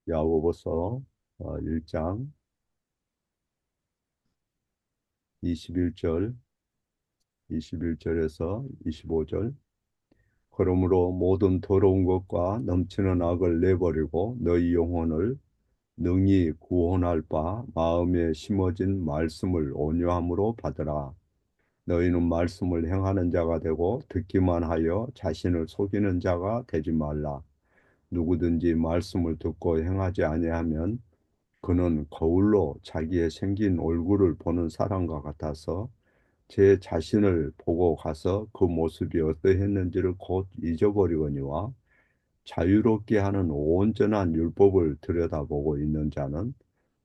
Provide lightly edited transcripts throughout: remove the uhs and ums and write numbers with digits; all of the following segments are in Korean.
야고보서 1장 21절, 21절에서 25절. 그러므로 모든 더러운 것과 넘치는 악을 내버리고 너희 영혼을 능히 구원할 바 마음에 심어진 말씀을 온유함으로 받으라. 너희는 말씀을 행하는 자가 되고 듣기만 하여 자신을 속이는 자가 되지 말라. 누구든지 말씀을 듣고 행하지 아니하면 그는 거울로 자기의 생긴 얼굴을 보는 사람과 같아서 제 자신을 보고 가서 그 모습이 어떠했는지를 곧 잊어버리거니와, 자유롭게 하는 온전한 율법을 들여다보고 있는 자는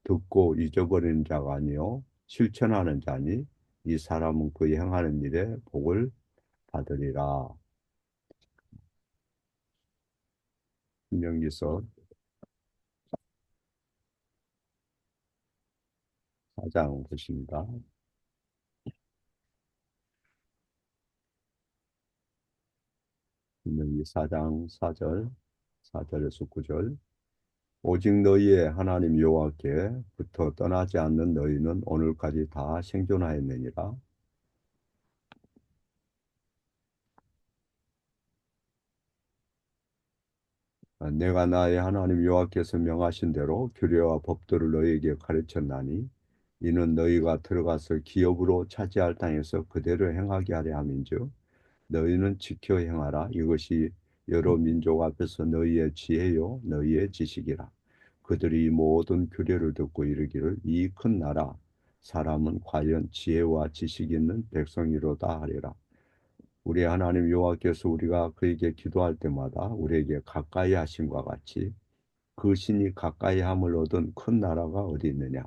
듣고 잊어버리는 자가 아니요 실천하는 자니 이 사람은 그 행하는 일에 복을 받으리라. 신명기서 4장 보십니다. 신명기 4장 4절, 4절에서 9절. 오직 너희의 하나님 여호와께부터 떠나지 않는 너희는 오늘까지 다 생존하였느니라. 내가 나의 하나님 여호와께서 명하신 대로 규례와 법도를 너희에게 가르쳤나니, 이는 너희가 들어가서 기업으로 차지할 땅에서 그대로 행하게 하려 함인즉 너희는 지켜 행하라. 이것이 여러 민족 앞에서 너희의 지혜요 너희의 지식이라. 그들이 모든 규례를 듣고 이르기를 이 큰 나라 사람은 과연 지혜와 지식 있는 백성이로다 하리라. 우리 하나님 여호와께서 우리가 그에게 기도할 때마다 우리에게 가까이 하심과 같이 그 신이 가까이 함을 얻은 큰 나라가 어디 있느냐.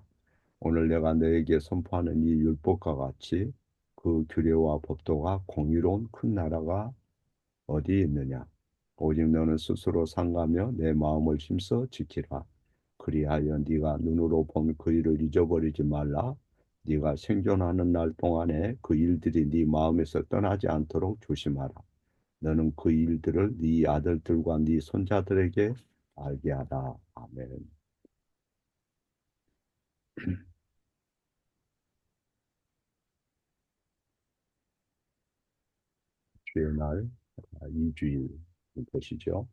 오늘 내가 너에게 선포하는 이 율법과 같이 그 규례와 법도가 공의로운 큰 나라가 어디 있느냐. 오직 너는 스스로 상가며 내 마음을 힘써 지키라. 그리하여 네가 눈으로 본 그 일을 잊어버리지 말라. 네가 생존하는 날 동안에 그 일들이 네 마음에서 떠나지 않도록 조심하라. 너는 그 일들을 네 아들들과 네 손자들에게 알게 하라. 아멘. 주의 날 2주일 것이죠.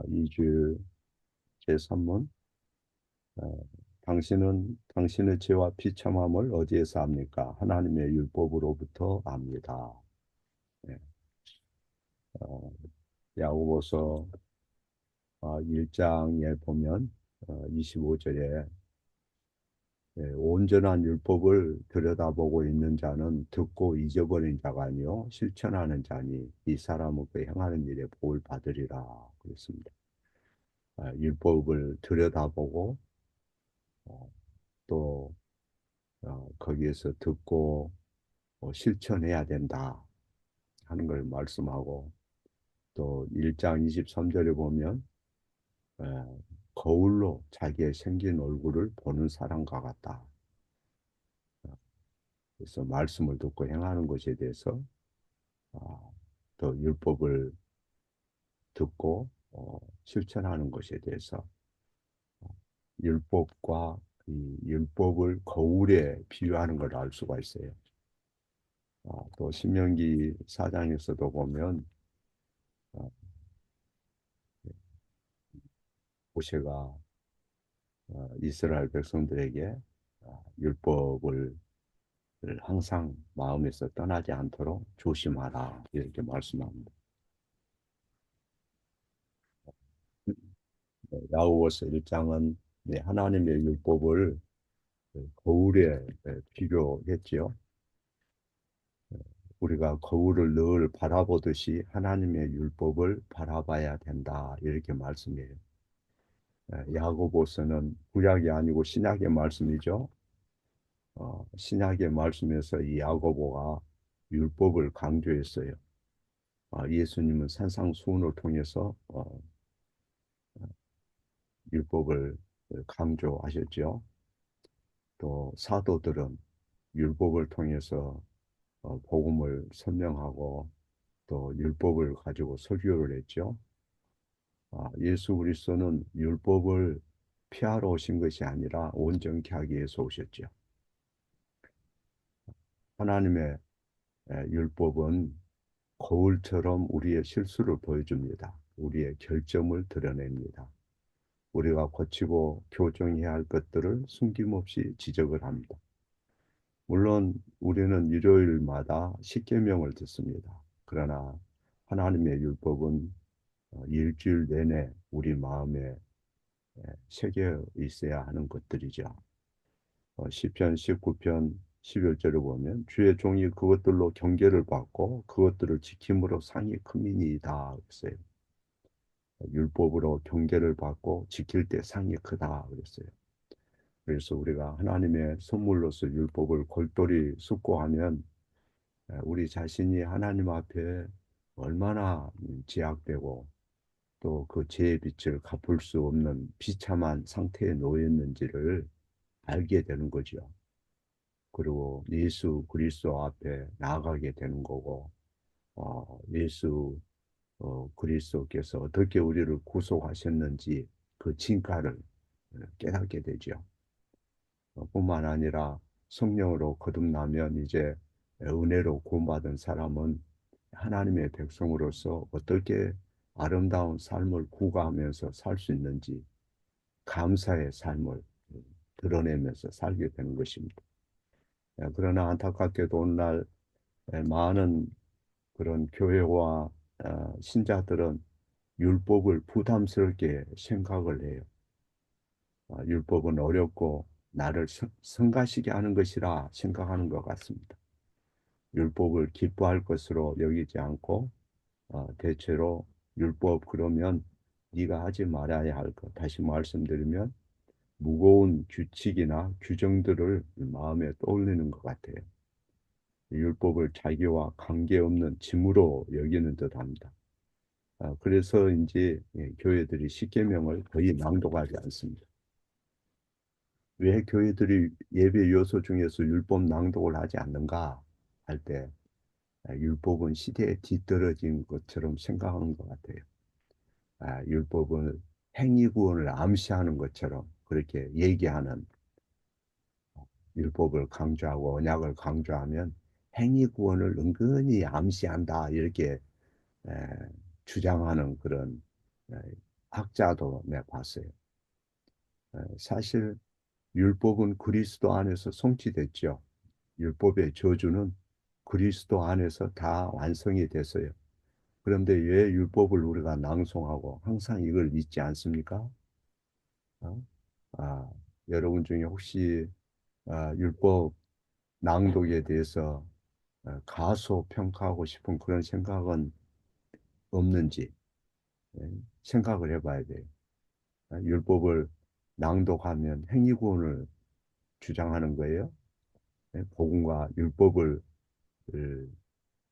2주 제3문. 당신은 당신의 죄와 비참함을 어디에서 압니까? 하나님의 율법으로부터 압니다. 네. 어, 야고보서 1장에 보면 25절에 온전한 율법을 들여다보고 있는 자는 듣고 잊어버린 자가 아니요 실천하는 자니 이 사람은 그 행하는 일에 복을 받으리라 그랬습니다. 율법을 들여다보고 어, 또 거기에서 듣고 실천해야 된다 하는 걸 말씀하고, 또 1장 23절에 보면 에, 거울로 자기의 생긴 얼굴을 보는 사람과 같다. 그래서 말씀을 듣고 행하는 것에 대해서 또 율법을 듣고 실천하는 것에 대해서 율법과 이 율법을 거울에 비유하는 걸 알 수가 있어요. 또 신명기 4장에서도 보면 어, 모세가 이스라엘 백성들에게 율법을 항상 마음에서 떠나지 않도록 조심하라 이렇게 말씀합니다. 야고보서 1장은 하나님의 율법을 거울에 비교했지요. 우리가 거울을 늘 바라보듯이 하나님의 율법을 바라봐야 된다 이렇게 말씀해요. 야고보서는 구약이 아니고 신약의 말씀이죠. 신약의 말씀에서 이 야고보가 율법을 강조했어요. 예수님은 산상수훈을 통해서 율법을 강조하셨죠. 또 사도들은 율법을 통해서 복음을 설명하고 또 율법을 가지고 설교를 했죠. 예수 그리스도는 율법을 피하러 오신 것이 아니라 온전케 하기 위해서 오셨죠. 하나님의 율법은 거울처럼 우리의 실수를 보여줍니다. 우리의 결점을 드러냅니다. 우리가 고치고 교정해야 할 것들을 숨김없이 지적을 합니다. 물론 우리는 일요일마다 십계명을 듣습니다. 그러나 하나님의 율법은 일주일 내내 우리 마음에 새겨 있어야 하는 것들이죠. 시편 19편 11절을 보면 주의 종이 그것들로 경계를 받고 그것들을 지킴으로 상이 크미니이다 그랬어요. 율법으로 경계를 받고 지킬 때 상이 크다 그랬어요. 그래서 우리가 하나님의 선물로서 율법을 골똘히 숙고하면 우리 자신이 하나님 앞에 얼마나 제약되고 또 그 죄의 빛을 갚을 수 없는 비참한 상태에 놓여 있는지를 알게 되는 거죠. 그리고 예수 그리스도 앞에 나아가게 되는 거고, 예수 그리스도께서 어떻게 우리를 구속하셨는지 그 진가를 깨닫게 되죠. 뿐만 아니라 성령으로 거듭나면 이제 은혜로 구원받은 사람은 하나님의 백성으로서 어떻게 아름다운 삶을 구가하면서 살 수 있는지 감사의 삶을 드러내면서 살게 되는 것입니다. 그러나 안타깝게도 오늘날 많은 그런 교회와 신자들은 율법을 부담스럽게 생각을 해요. 율법은 어렵고 나를 성가시게 하는 것이라 생각하는 것 같습니다. 율법을 기뻐할 것으로 여기지 않고 대체로 율법 그러면 네가 하지 말아야 할 것. 다시 말씀드리면 무거운 규칙이나 규정들을 마음에 떠올리는 것 같아요. 율법을 자기와 관계없는 짐으로 여기는 듯합니다. 그래서인지 교회들이 십계명을 거의 낭독하지 않습니다. 왜 교회들이 예배 요소 중에서 율법 낭독을 하지 않는가 할 때 율법은 시대에 뒤떨어진 것처럼 생각하는 것 같아요. 율법은 행위 구원을 암시하는 것처럼 그렇게 얘기하는 율법을 강조하고 언약을 강조하면 행위 구원을 은근히 암시한다 이렇게 에, 주장하는 그런 에, 학자도 내가 봤어요. 사실 율법은 그리스도 안에서 성취됐죠. 율법의 저주는 그리스도 안에서 다 완성이 됐어요. 그런데 왜 율법을 우리가 낭송하고 항상 이걸 잊지 않습니까? 어? 아, 여러분 중에 혹시 율법 낭독에 대해서 가소평가하고 싶은 그런 생각은 없는지 예, 생각을 해봐야 돼요. 율법을 낭독하면 행위구원을 주장하는 거예요. 복음과 율법을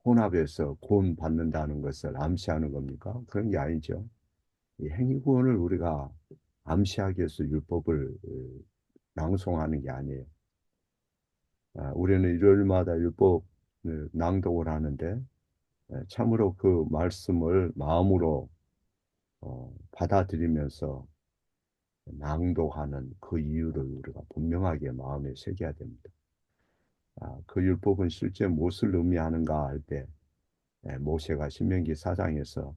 혼합해서 구원받는다는 것을 암시하는 겁니까? 그런 게 아니죠. 이 행위구원을 우리가 암시하기 위해서 율법을 낭송하는 게 아니에요. 우리는 일요일마다 율법 낭독을 하는데 참으로 그 말씀을 마음으로 받아들이면서 낭독하는 그 이유를 우리가 분명하게 마음에 새겨야 됩니다. 그 율법은 실제 무엇을 의미하는가 할 때 모세가 신명기 4장에서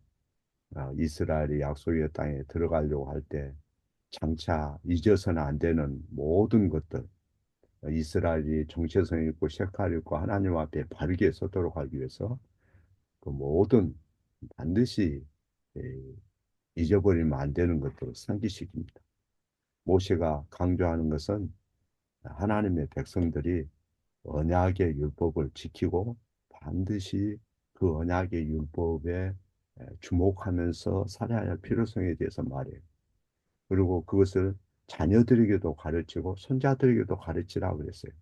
이스라엘이 약속의 땅에 들어가려고 할 때 장차 잊어서는 안 되는 모든 것들 이스라엘이 정체성 있고 색깔 있고 하나님 앞에 바르게 서도록 하기 위해서 그 모든 반드시 에, 잊어버리면 안 되는 것들을 상기시킵니다. 모세가 강조하는 것은 하나님의 백성들이 언약의 율법을 지키고 반드시 그 언약의 율법에 주목하면서 살아야 할 필요성에 대해서 말해요. 그리고 그것을 자녀들에게도 가르치고 손자들에게도 가르치라 그랬어요.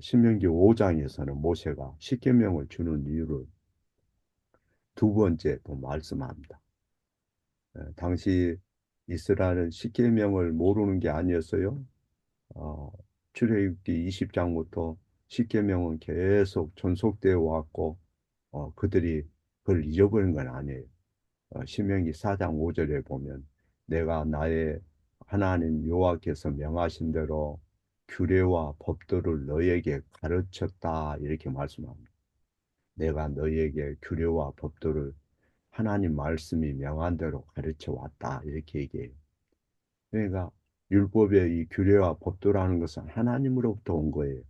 신명기 5장에서는 모세가 십계명을 주는 이유를 두 번째 또 말씀합니다. 당시 이스라엘은 십계명을 모르는 게 아니었어요. 어, 출애굽기 20장부터 십계명은 계속 전속되어 왔고 그들이 그걸 잊어버린 건 아니에요. 신명기 4장 5절에 보면 내가 나의 하나님 여호와께서 명하신 대로 규례와 법도를 너에게 가르쳤다 이렇게 말씀합니다. 내가 너에게 규례와 법도를 하나님 말씀이 명한 대로 가르쳐 왔다 이렇게 얘기해요. 그러니까 율법의 이 규례와 법도라는 것은 하나님으로부터 온 거예요.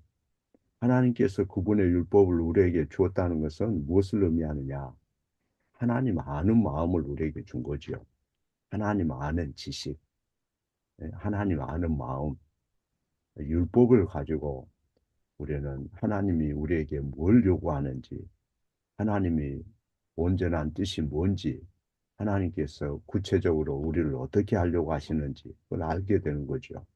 하나님께서 그분의 율법을 우리에게 주었다는 것은 무엇을 의미하느냐? 하나님 아는 마음을 우리에게 준 거지요. 하나님 아는 지식, 하나님 아는 마음, 율법을 가지고 우리는 하나님이 우리에게 뭘 요구하는지, 하나님이 온전한 뜻이 뭔지, 하나님께서 구체적으로 우리를 어떻게 하려고 하시는지 그걸 알게 되는 거죠.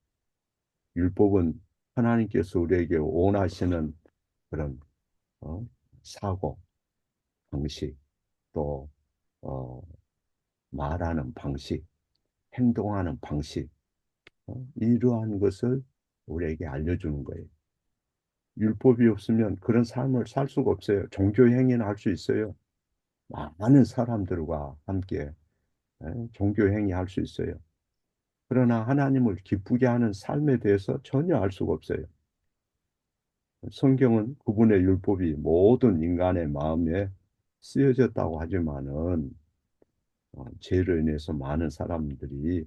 율법은 하나님께서 우리에게 원하시는 그런 어, 사고, 방식, 또 어, 말하는 방식, 행동하는 방식, 이러한 것을 우리에게 알려주는 거예요. 율법이 없으면 그런 삶을 살 수가 없어요. 종교 행위는 할 수 있어요. 많은 사람들과 함께 종교 행위 할 수 있어요. 그러나 하나님을 기쁘게 하는 삶에 대해서 전혀 알 수가 없어요. 성경은 그분의 율법이 모든 인간의 마음에 쓰여졌다고 하지만은 죄로 인해서 많은 사람들이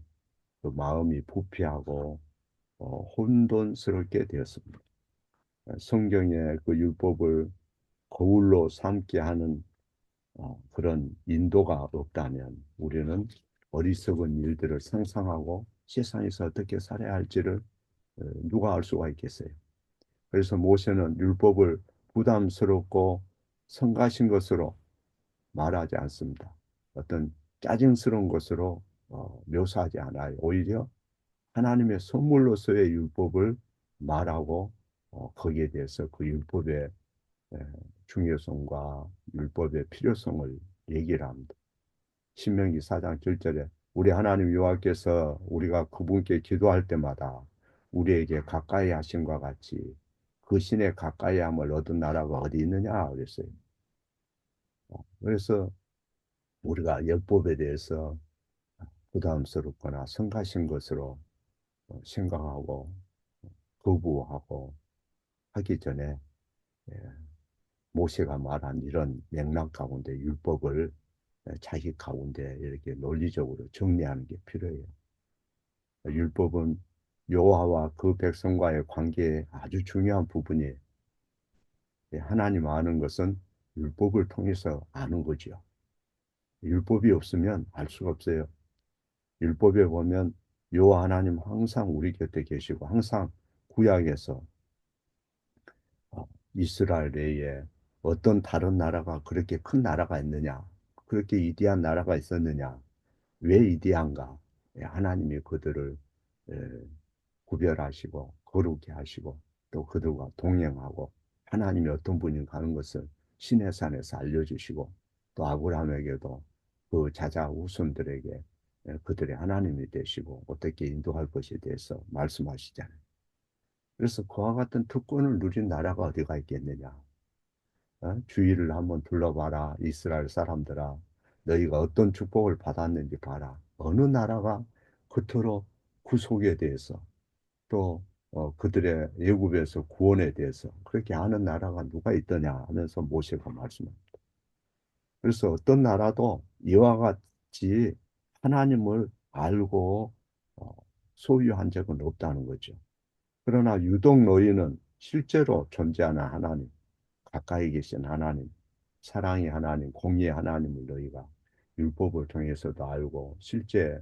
그 마음이 부패하고 혼돈스럽게 되었습니다. 성경의 그 율법을 거울로 삼게 하는 그런 인도가 없다면 우리는 어리석은 일들을 상상하고 세상에서 어떻게 살아야 할지를 누가 알 수가 있겠어요. 그래서 모세는 율법을 부담스럽고 성가신 것으로 말하지 않습니다. 어떤 짜증스러운 것으로 묘사하지 않아요. 오히려 하나님의 선물로서의 율법을 말하고 거기에 대해서 그 율법의 에, 중요성과 율법의 필요성을 얘기를 합니다. 신명기 4장 7절에 우리 하나님 여호와께서 우리가 그분께 기도할 때마다 우리에게 가까이 하심과 같이 그 신의 가까이함을 얻은 나라가 어디 있느냐 그랬어요. 그래서 우리가 율법에 대해서 부담스럽거나 성가신 것으로 생각하고 거부하고 하기 전에 예, 모세가 말한 이런 맥락 가운데 율법을 자기 가운데 이렇게 논리적으로 정리하는 게 필요해요. 율법은 여호와와 그 백성과의 관계에 아주 중요한 부분이에요. 하나님 아는 것은 율법을 통해서 아는 거지요. 율법이 없으면 알 수가 없어요. 율법에 보면 여호와 하나님 항상 우리 곁에 계시고 항상 구약에서 어, 이스라엘 외에 어떤 다른 나라가 그렇게 큰 나라가 있느냐? 그렇게 위대한 나라가 있었느냐? 왜 위대한가? 하나님이 그들을 에, 구별하시고 거룩히 하시고 또 그들과 동행하고 하나님이 어떤 분인가 하는 것을 시내산에서 알려주시고 또 아브라함에게도 그 자자 후손들에게 그들의 하나님이 되시고 어떻게 인도할 것에 대해서 말씀하시잖아요. 그래서 그와 같은 특권을 누린 나라가 어디가 있겠느냐? 주위를 한번 둘러봐라. 이스라엘 사람들아. 너희가 어떤 축복을 받았는지 봐라. 어느 나라가 그토록 구속에 대해서 또 그들의 애굽에서 구원에 대해서 그렇게 아는 나라가 누가 있더냐 하면서 모세가 말씀합니다. 그래서 어떤 나라도 이와 같이 하나님을 알고 어, 소유한 적은 없다는 거죠. 그러나 유독 너희는 실제로 존재하는 하나님, 가까이 계신 하나님, 사랑의 하나님, 공의의 하나님을 너희가 율법을 통해서도 알고 실제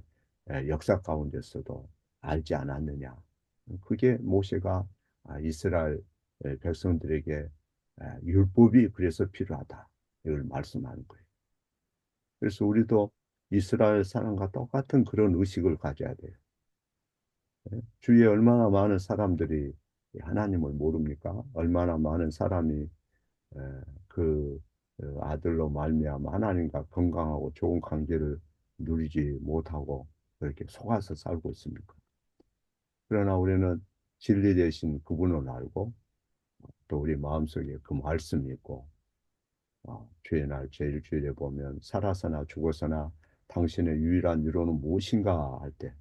역사 가운데서도 알지 않았느냐. 그게 모세가 이스라엘 백성들에게 율법이 그래서 필요하다. 이걸 말씀하는 거예요. 그래서 우리도 이스라엘 사람과 똑같은 그런 의식을 가져야 돼요. 주위에 얼마나 많은 사람들이 하나님을 모릅니까? 얼마나 많은 사람이 에, 그 아들로 말미암아 하나님과 건강하고 좋은 관계를 누리지 못하고 그렇게 속아서 살고 있습니까? 그러나 우리는 진리 대신 그분을 알고 또 우리 마음속에 그 말씀이 있고 주의 날 제일 주일에 보면 살아서나 죽어서나 당신의 유일한 위로는 무엇인가 할 때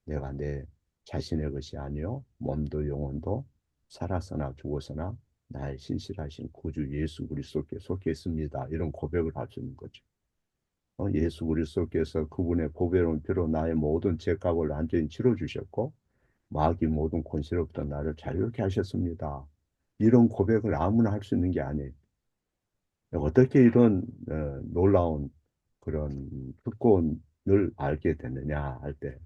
내가 내 자신의 것이 아니요 몸도 영혼도 살아서나 죽어서나 나의 신실하신 구주 예수 그리스도께 속해 있습니다. 이런 고백을 할 수 있는 거죠. 예수 그리스도께서 그분의 보배로운 피로 나의 모든 죄값을 완전히 치러 주셨고 마귀 모든 권세로부터 나를 자유롭게 하셨습니다. 이런 고백을 아무나 할 수 있는 게 아니에요. 어떻게 이런 놀라운 그런 특권을 알게 됐느냐 할 때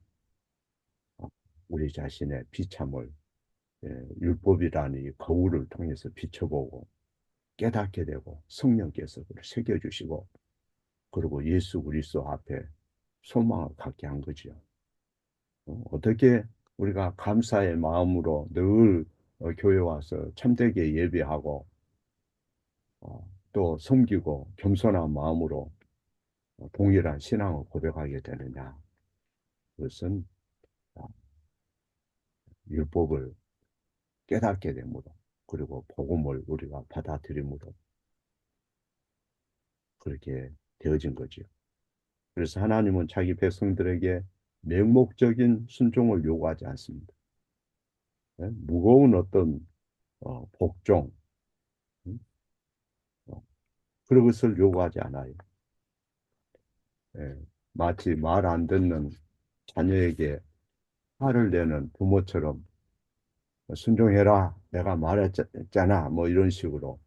우리 자신의 비참을 율법이라는 이 거울을 통해서 비춰보고 깨닫게 되고 성령께서 그를 새겨주시고 그리고 예수 그리스도 앞에 소망을 갖게 한 거죠. 어떻게 우리가 감사의 마음으로 늘 교회 와서 참되게 예배하고 또 섬기고 겸손한 마음으로 동일한 신앙을 고백하게 되느냐. 그것은 어, 율법을 깨닫게 되므로 그리고 복음을 우리가 받아들임으로 그렇게 되어진 거죠. 그래서 하나님은 자기 백성들에게 맹목적인 순종을 요구하지 않습니다. 무거운 어떤 복종 음? 어, 그런 것을 요구하지 않아요. 예, 마치 말 안 듣는 자녀에게 화를 내는 부모처럼 순종해라 내가 말했잖아 뭐 이런 식으로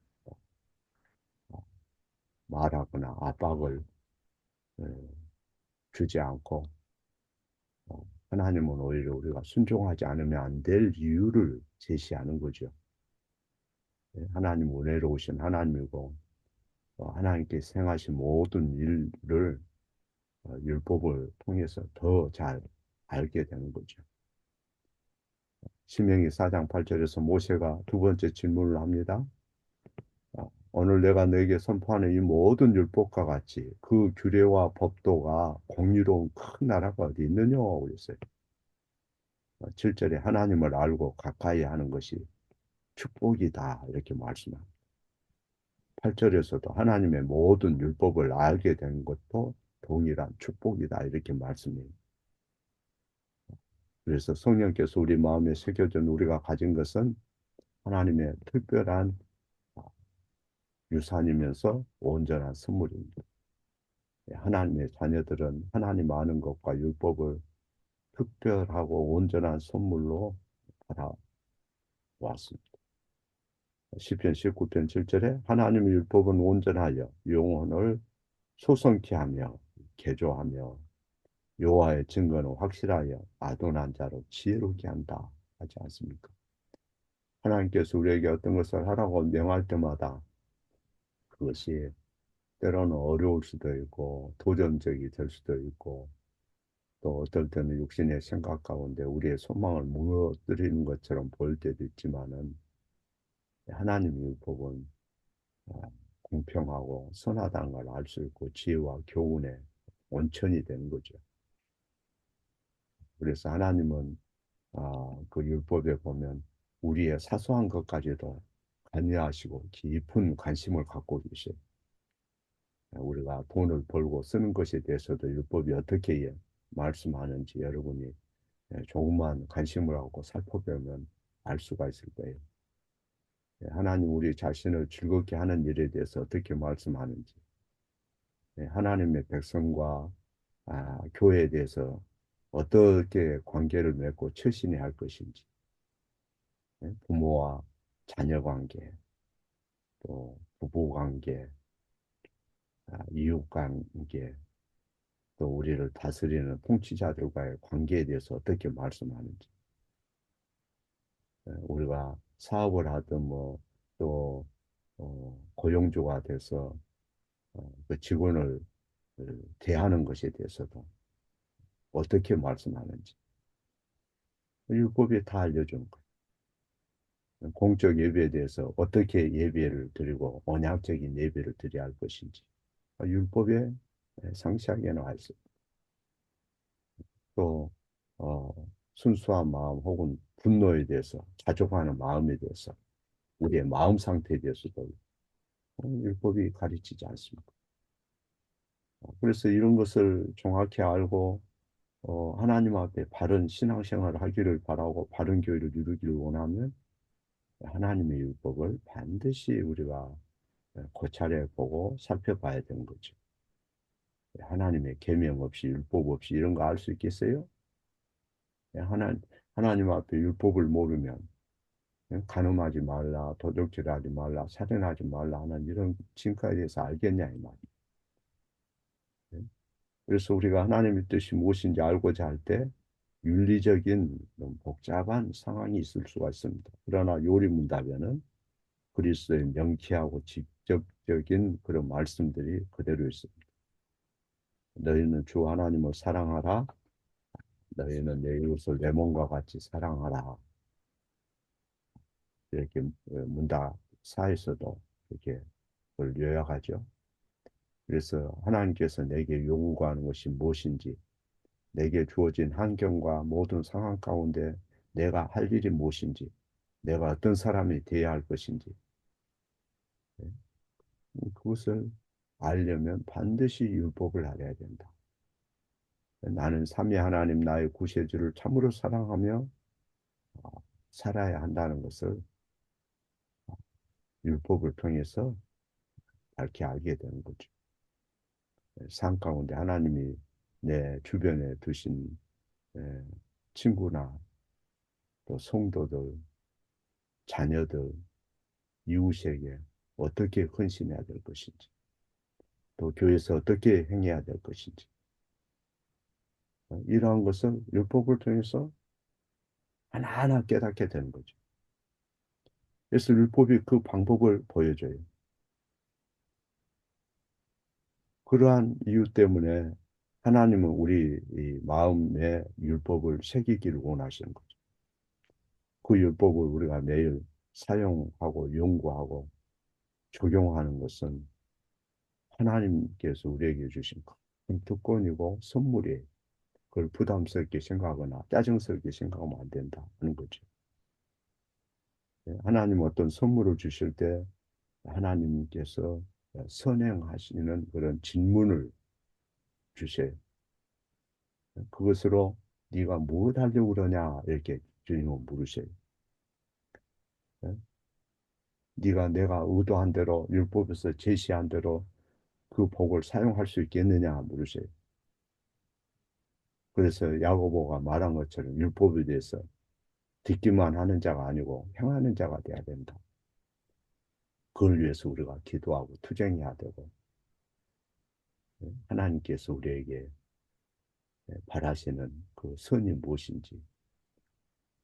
말하거나 압박을 예, 주지 않고 하나님은 오히려 우리가 순종하지 않으면 안 될 이유를 제시하는 거죠. 예, 하나님 은혜로우신 하나님이고 하나님께서 행하신 모든 일을 율법을 통해서 더 잘 알게 되는 거죠. 신명기 4장 8절에서 모세가 두 번째 질문을 합니다. 오늘 내가 너에게 선포하는 이 모든 율법과 같이 그 규례와 법도가 공의로운 큰 나라가 어디 있느냐 그랬어요. 7절에 하나님을 알고 가까이 하는 것이 축복이다 이렇게 말씀합니다. 8절에서도 하나님의 모든 율법을 알게 된 것도 동일한 축복이다 이렇게 말씀해요. 그래서 성령께서 우리 마음에 새겨진 우리가 가진 것은 하나님의 특별한 유산이면서 온전한 선물입니다. 하나님의 자녀들은 하나님 아는 것과 율법을 특별하고 온전한 선물로 받아왔습니다. 시편 19편 7절에 하나님의 율법은 온전하여 영혼을 소성케 하며 개조하며 여호와의 증거는 확실하여 아둔한 자로 지혜롭게 한다 하지 않습니까? 하나님께서 우리에게 어떤 것을 하라고 명할 때마다 그것이 때로는 어려울 수도 있고 도전적이 될 수도 있고 또 어떨 때는 육신의 생각 가운데 우리의 소망을 무너뜨리는 것처럼 보일 때도 있지만은 하나님의 율법은 어, 공평하고 선하다는 걸 알 수 있고 지혜와 교훈의 원천이 되는 거죠. 그래서 하나님은 그 율법에 보면 우리의 사소한 것까지도 관여하시고 깊은 관심을 갖고 계셔요. 우리가 돈을 벌고 쓰는 것에 대해서도 율법이 어떻게 말씀하는지 여러분이 조금만 관심을 갖고 살펴보면 알 수가 있을 거예요. 하나님 우리 자신을 즐겁게 하는 일에 대해서 어떻게 말씀하는지, 하나님의 백성과 교회에 대해서 어떻게 관계를 맺고 처신해야 할 것인지, 부모와 자녀 관계, 또 부부 관계, 이웃 관계, 또 우리를 다스리는 통치자들과의 관계에 대해서 어떻게 말씀하는지, 우리가 사업을 하든 뭐 또 고용주가 돼서 그 직원을 대하는 것에 대해서도 어떻게 말씀하는지 율법이 다 알려주는 거예요. 공적 예배에 대해서 어떻게 예배를 드리고 언약적인 예배를 드려야 할 것인지 율법에 상세하게 나와 있어요. 또 어, 순수한 마음 혹은 분노에 대해서 자족하는 마음에 대해서 우리의 마음 상태에 대해서도 율법이 가르치지 않습니다. 그래서 이런 것을 정확히 알고 하나님 앞에 바른 신앙생활을 하기를 바라고 바른 교회를 이루기를 원하면 하나님의 율법을 반드시 우리가 고찰해 보고 살펴봐야 되는 거죠. 하나님의 계명 없이 율법 없이 이런 거 알 수 있겠어요? 하나, 하나님 앞에 율법을 모르면 간음하지 말라, 도적질하지 말라, 살인하지 말라 하는 이런 징표에 대해서 알겠냐 이 말이에요. 그래서 우리가 하나님의 뜻이 무엇인지 알고자 할 때 윤리적인 너무 복잡한 상황이 있을 수가 있습니다. 그러나 요리문답에는 그리스도의 명쾌하고 직접적인 그런 말씀들이 그대로 있습니다. 너희는 주 하나님을 사랑하라. 너희는 내 이웃을 내 몸과 같이 사랑하라. 이렇게 문답사에서도 이렇게 그걸 요약하죠. 그래서 하나님께서 내게 요구하는 것이 무엇인지, 내게 주어진 환경과 모든 상황 가운데 내가 할 일이 무엇인지, 내가 어떤 사람이 되어야 할 것인지, 네. 그것을 알려면 반드시 율법을 알아야 된다. 나는 삼위 하나님 나의 구세주를 참으로 사랑하며 어, 살아야 한다는 것을 율법을 통해서 밝히 알게 되는 거죠. 삶 가운데 하나님이 내 주변에 두신 예, 친구나 또 성도들, 자녀들, 이웃에게 어떻게 헌신해야 될 것인지, 또 교회에서 어떻게 행해야 될 것인지, 이러한 것을 율법을 통해서 하나하나 깨닫게 되는 거죠. 그래서 율법이 그 방법을 보여줘요. 그러한 이유 때문에 하나님은 우리 이 마음에 율법을 새기기를 원하시는 거죠. 그 율법을 우리가 매일 사용하고 연구하고 적용하는 것은 하나님께서 우리에게 주신 큰 특권이고 선물이에요. 그걸 부담스럽게 생각하거나 짜증스럽게 생각하면 안 된다 하는 거죠. 하나님 어떤 선물을 주실 때 하나님께서 선행하시는 그런 질문을 주세요. 그것으로 네가 뭐 하려고 그러냐 이렇게 주님은 물으세요. 네가 내가 의도한 대로 율법에서 제시한 대로 그 복을 사용할 수 있겠느냐 물으세요. 그래서 야고보가 말한 것처럼 율법에 대해서 듣기만 하는 자가 아니고 행하는 자가 돼야 된다. 그걸 위해서 우리가 기도하고 투쟁해야 되고 하나님께서 우리에게 바라시는 그 선이 무엇인지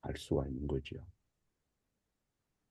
알 수가 있는 거죠.